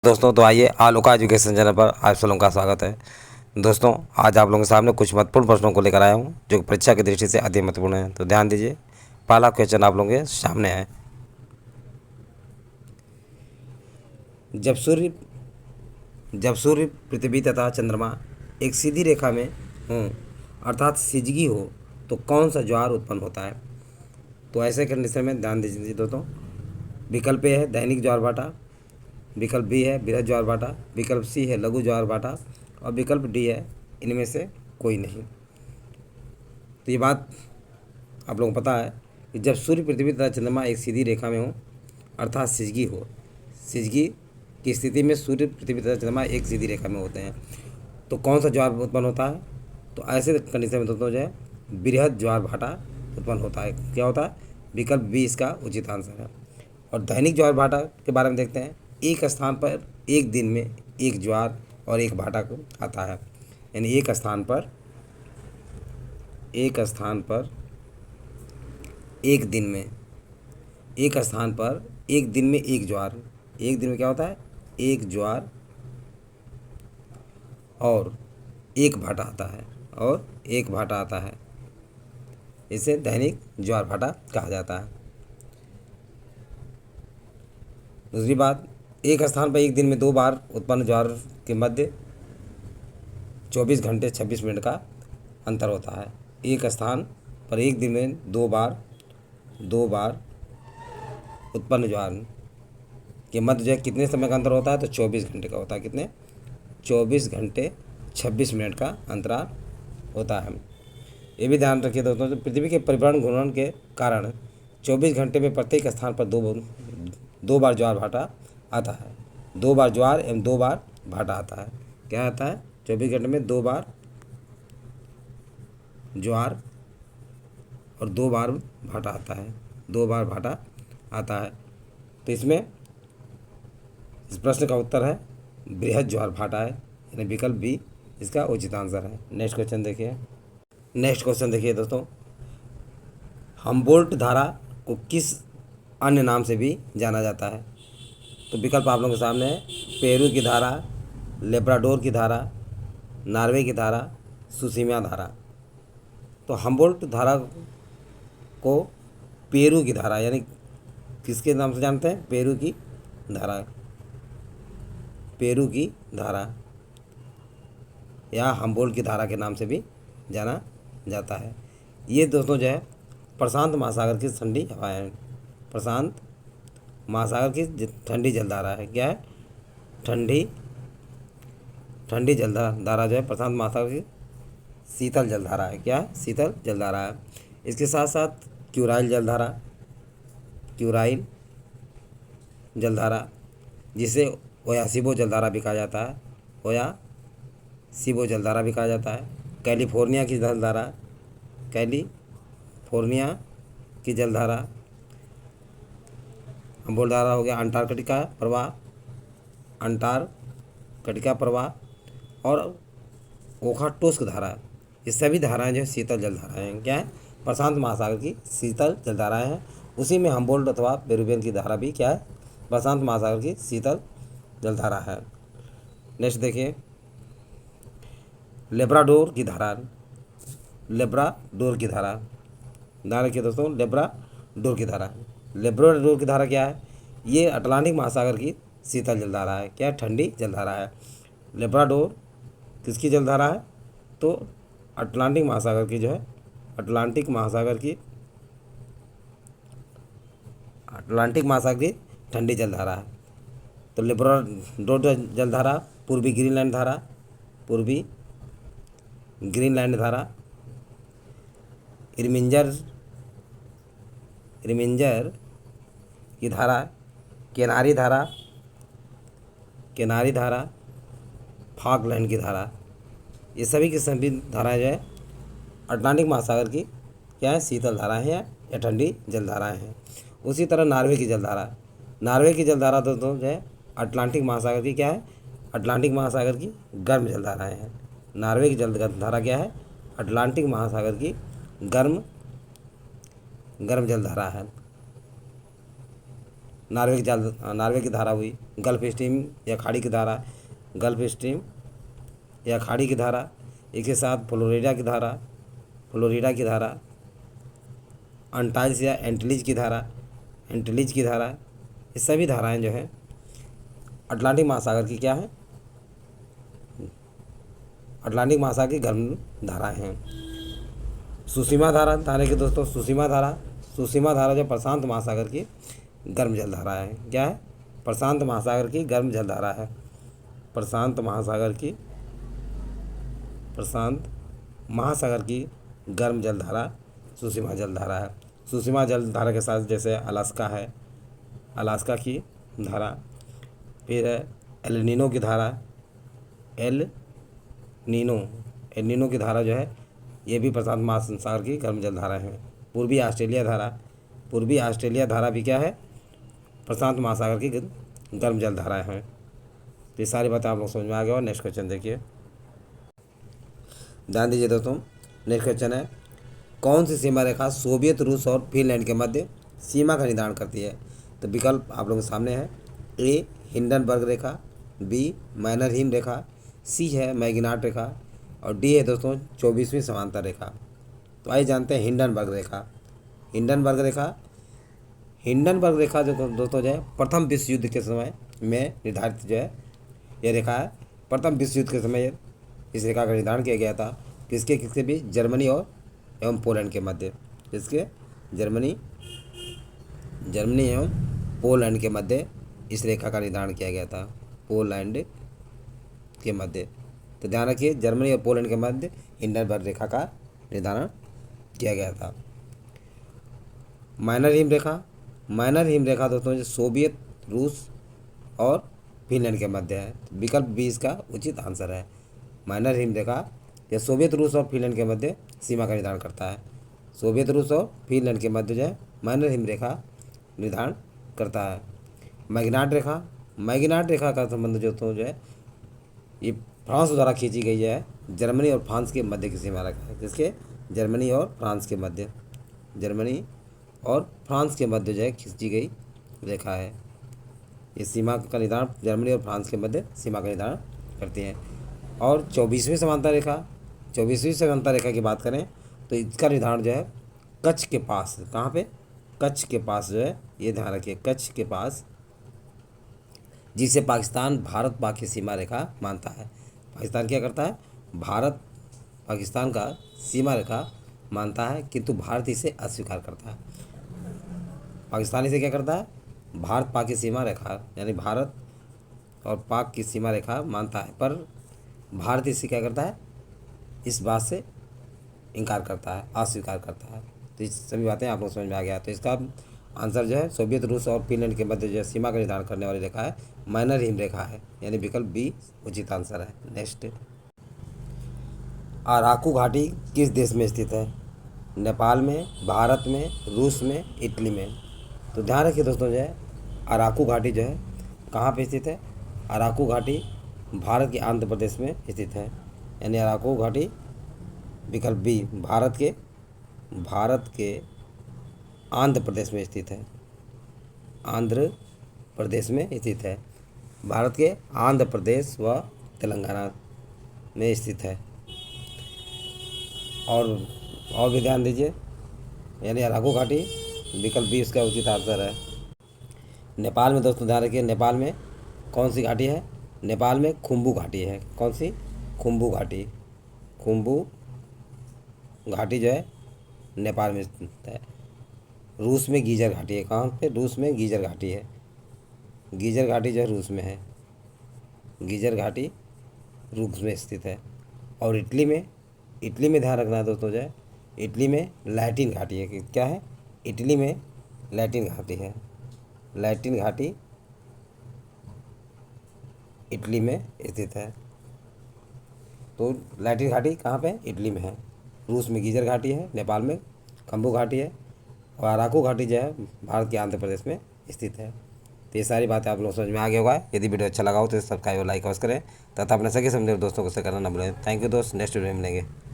दोस्तों तो आइए आलोका एजुकेशन चैनल पर आप सब लोगों का स्वागत है। दोस्तों आज आप लोगों के सामने कुछ महत्वपूर्ण प्रश्नों को लेकर आया हूं जो परीक्षा की दृष्टि से अति महत्वपूर्ण है। तो ध्यान दीजिए, पहला क्वेश्चन आप लोगों के सामने है। जब सूर्य जब सूर्य पृथ्वी तथा चंद्रमा एक सीधी रेखा में हों अर्थात सिजगी हो तो कौन सा ज्वार उत्पन्न होता है। तो ऐसे कंडीशन में ध्यान दीजिए दोस्तों। विकल्प ए है दैनिक ज्वार भाटा, विकल्प बी है बृहद ज्वार भाटा, विकल्प सी है लघु ज्वार भाटा और विकल्प डी है इनमें से कोई नहीं। तो ये बात आप लोगों को पता है कि जब सूर्य पृथ्वी तथा चंद्रमा एक सीधी रेखा में हो अर्थात सिजगी हो, सिजगी की स्थिति में सूर्य पृथ्वी तथा चंद्रमा एक सीधी रेखा में होते हैं तो कौन सा ज्वार उत्पन्न होता है। तो ऐसे कंडीशन में दोस्तों जो है बृहद ज्वार भाटा उत्पन्न होता है। क्या होता है? विकल्प बी इसका उचित आंसर है। और दैनिक ज्वार भाटा के बारे में देखते हैं। एक स्थान पर एक दिन में एक ज्वार और एक भाटा को आता है, यानी एक स्थान पर एक दिन में एक ज्वार, एक दिन में क्या होता है? एक ज्वार और एक भाटा आता है इसे दैनिक ज्वार भाटा कहा जाता है। दूसरी बात, एक स्थान पर एक दिन में दो बार उत्पन्न ज्वार के मध्य 24 घंटे 26 मिनट का अंतर होता है। एक स्थान पर एक दिन में दो बार उत्पन्न ज्वार के मध्य जो है कितने समय का अंतर होता है? तो 24 घंटे का होता है। कितने? 24 घंटे 26 मिनट का अंतराल होता है। ये भी ध्यान रखिए दोस्तों, तो पृथ्वी के परिभ्रमण घूर्णन के कारण 24 घंटे में प्रत्येक स्थान पर दो बार ज्वार भाटा आता है। दो बार ज्वार एवं दो बार भाटा आता है। क्या आता है? 24 घंटे में दो बार ज्वार और दो बार भाटा आता है। तो इसमें इस प्रश्न का उत्तर है बृहद ज्वार भाटा है, यानी विकल्प बी इसका उचित आंसर है। नेक्स्ट क्वेश्चन देखिए दोस्तों। हम्बोल्ट धारा को किस अन्य नाम से भी जाना जाता है। तो विकल्प आप लोगों के सामने है। पेरू की धारा, लेब्राडोर की धारा, नॉर्वे की धारा, सुसीमिया धारा। तो हम्बोल्ट धारा को पेरू की धारा यानी किसके नाम से जानते हैं? पेरू की धारा या हम्बोल्ट की धारा के नाम से भी जाना जाता है। ये दोस्तों जो है प्रशांत महासागर की ठंडी हवाएं हैं। प्रशांत महासागर की ठंडी जलधारा है। क्या है? ठंडी जलधारा जो है प्रशांत महासागर की शीतल जलधारा है। क्या है? शीतल जलधारा है। इसके साथ साथ क्यूराइल जलधारा जिसे ओयासिबो जलधारा भी कहा जाता है। कैलिफोर्निया की जलधारा हम्बोल्ट धारा हो गया। अंटार्कटिका प्रवाह और ओखाटोस्क धारा, ये सभी धाराएं जो है शीतल जलधाराएं हैं। क्या है? प्रशांत महासागर की शीतल जलधाराएं हैं। उसी में हम्बोल्ट अथवा पेरुवियन की धारा भी क्या है? प्रशांत महासागर की शीतल जलधारा है। नेक्स्ट देखिए, लेब्राडोर की धारा ध्यान रखिए दोस्तों। लेब्राडोर की धारा क्या है? ये अटलांटिक महासागर की शीतल जलधारा है। क्या? ठंडी जलधारा है। लेब्राडोर किसकी जलधारा है? तो अटलांटिक महासागर की ठंडी जलधारा है। तो लेब्राडोर जलधारा पूर्वी ग्रीनलैंड धारा, इरमिंजर की धारा, केनारी धारा, फॉकलैंड की धारा, ये सभी की सभी धाराएं जो है अटलांटिक महासागर की क्या है? शीतल धाराएं हैं या ठंडी जलधाराएं हैं। उसी तरह नॉर्वे की जलधारा दोस्तों जो है अटलांटिक महासागर की क्या है? अटलांटिक महासागर की गर्म जलधाराएं हैं। नॉर्वे की जलधारा क्या है? अटलांटिक महासागर की गर्म जलधारा है। नार्वे की धारा हुई, गल्फ स्ट्रीम या खाड़ी की धारा, गल्फ स्ट्रीम या खाड़ी की धारा। इसके साथ फ्लोरिडा की धारा, अंटाइल्स या एंटिलीज की धारा। ये सभी धाराएं जो हैं अटलांटिक महासागर की क्या है, अटलांटिक महासागर की गर्म धाराएं हैं। सुसीमा धारा धारा के दोस्तों, सुसीमा धारा जो प्रशांत महासागर की गर्म जल धारा है। क्या है? प्रशांत महासागर की गर्म जल धारा है। प्रशांत महासागर की गर्म जल धारा सुसीमा जल धारा है। सुसीमा जल धारा के साथ जैसे अलास्का की धारा, फिर है एल नीनो की धारा, एल नीनो की धारा जो है ये भी प्रशांत महासागर की गर्म जल धारा है। पूर्वी ऑस्ट्रेलिया धारा भी क्या है, प्रशांत महासागर की गर्म जल धारा है। तो ये सारी बातें आप लोग समझ में आ गया। और नेक्स्ट क्वेश्चन देखिए, ध्यान दीजिए दोस्तों। नेक्स्ट क्वेश्चन है, कौन सी सीमा रेखा सोवियत रूस और फिनलैंड के मध्य सीमा का निर्धारण करती है? तो विकल्प आप लोगों के सामने है। ए हिंडनबर्ग रेखा, बी मैनरहिम रेखा, सी है मैगिनाट रेखा, और डी है दोस्तों 24वीं समांतर रेखा। तो आइए जानते हैं हिंडनबर्ग रेखा जो दोस्तों जो है प्रथम विश्व युद्ध के समय में निर्धारित जो है यह रेखा है। प्रथम विश्व युद्ध के समय इस रेखा का निर्धारण किया गया था। किसके भी, जर्मनी और एवं पोलैंड के मध्य। किसके? जर्मनी एवं पोलैंड के मध्य इस रेखा का निर्धारण किया गया था, पोलैंड के मध्य। तो ध्यान रखिए, जर्मनी और पोलैंड के मध्य हिंडनबर्ग रेखा का निर्धारण किया गया था। मैनरहिम रेखा दोस्तों जो सोवियत रूस और फिनलैंड के मध्य है। विकल्प बी इसका उचित आंसर है। मैनरहिम रेखा यह सोवियत रूस और फिनलैंड के मध्य सीमा का निर्धारण करता है। सोवियत रूस और फिनलैंड के मध्य जो है मैनरहिम रेखा निर्धारण करता है। मैगिनाट रेखा का संबंध जो है ये फ्रांस द्वारा खींची गई है। जर्मनी और फ्रांस के मध्य की सीमा रेखा है। किसके? जर्मनी और फ्रांस के मध्य जो है खींची गई रेखा है। ये सीमा का निर्धारण जर्मनी और फ्रांस के मध्य सीमा का निर्धारण करती हैं। और 24वीं समांतर रेखा की बात करें तो इसका निर्धारण जो है कच्छ के पास, कहाँ पे? कच्छ के पास जो है, ये ध्यान रखिए, कच्छ के पास, जिसे पाकिस्तान भारत पाक की सीमा रेखा मानता है। पाकिस्तान क्या करता है? भारत पाकिस्तान का सीमा रेखा मानता है, किंतु भारत इसे अस्वीकार करता है। पाकिस्तान इसे क्या करता है? भारत पाक की सीमा रेखा, यानी भारत और पाक की सीमा रेखा मानता है, पर भारत इसे क्या करता है? इस बात से इनकार करता है, अस्वीकार करता है। तो इस सभी बातें आप लोग समझ में आ गया। तो इसका आंसर जो है सोवियत रूस और फिनलैंड के मध्य जो है सीमा का निर्धारण करने वाली रेखा है मैनरहिम रेखा है, यानी विकल्प बी उचित आंसर है। नेक्स्ट, अराकू घाटी किस देश में स्थित है? नेपाल में, भारत में, रूस में, इटली में। तो ध्यान रखिए दोस्तों जो है अराकू घाटी जो है कहाँ पे स्थित है? अराकू घाटी भारत के आंध्र प्रदेश में स्थित है, यानी अराकू घाटी विकल्प बी भारत के आंध्र प्रदेश में स्थित है। आंध्र प्रदेश में स्थित है, भारत के आंध्र प्रदेश व तेलंगाना में स्थित है। और भी ध्यान दीजिए, यानी अराकू घाटी विकल्प बी इसका उचित आंसर है। नेपाल में दोस्तों ध्यान रखिए, नेपाल में कौन सी घाटी है? नेपाल में खुम्बू घाटी है। कौन सी? खुम्बू घाटी जो है नेपाल में स्थित है। रूस में गीजर घाटी है। कहाँ पे? रूस में गीजर घाटी है। गीजर घाटी जो है रूस में है, गीजर घाटी रूस में स्थित है। और इटली में ध्यान रखना है दोस्तों जो है इटली में लैटिन घाटी है। क्या है? इटली में लैटिन घाटी है। लैटिन घाटी इटली में स्थित है। तो लैटिन घाटी कहाँ पे? इटली में है। रूस में गीजर घाटी है, नेपाल में खम्बू घाटी है, और अराकू घाटी जो है भारत के आंध्र प्रदेश में स्थित है। तो ये सारी बातें आप लोग समझ में आ गया होगा। यदि वीडियो अच्छा लगा हो तो सब्सक्राइब और लाइक अवश्य करें तथा अपने सगे समझे दोस्तों को शेयर करना न भूलें। थैंक यू दोस्त, नेक्स्ट वीडियो में मिलेंगे।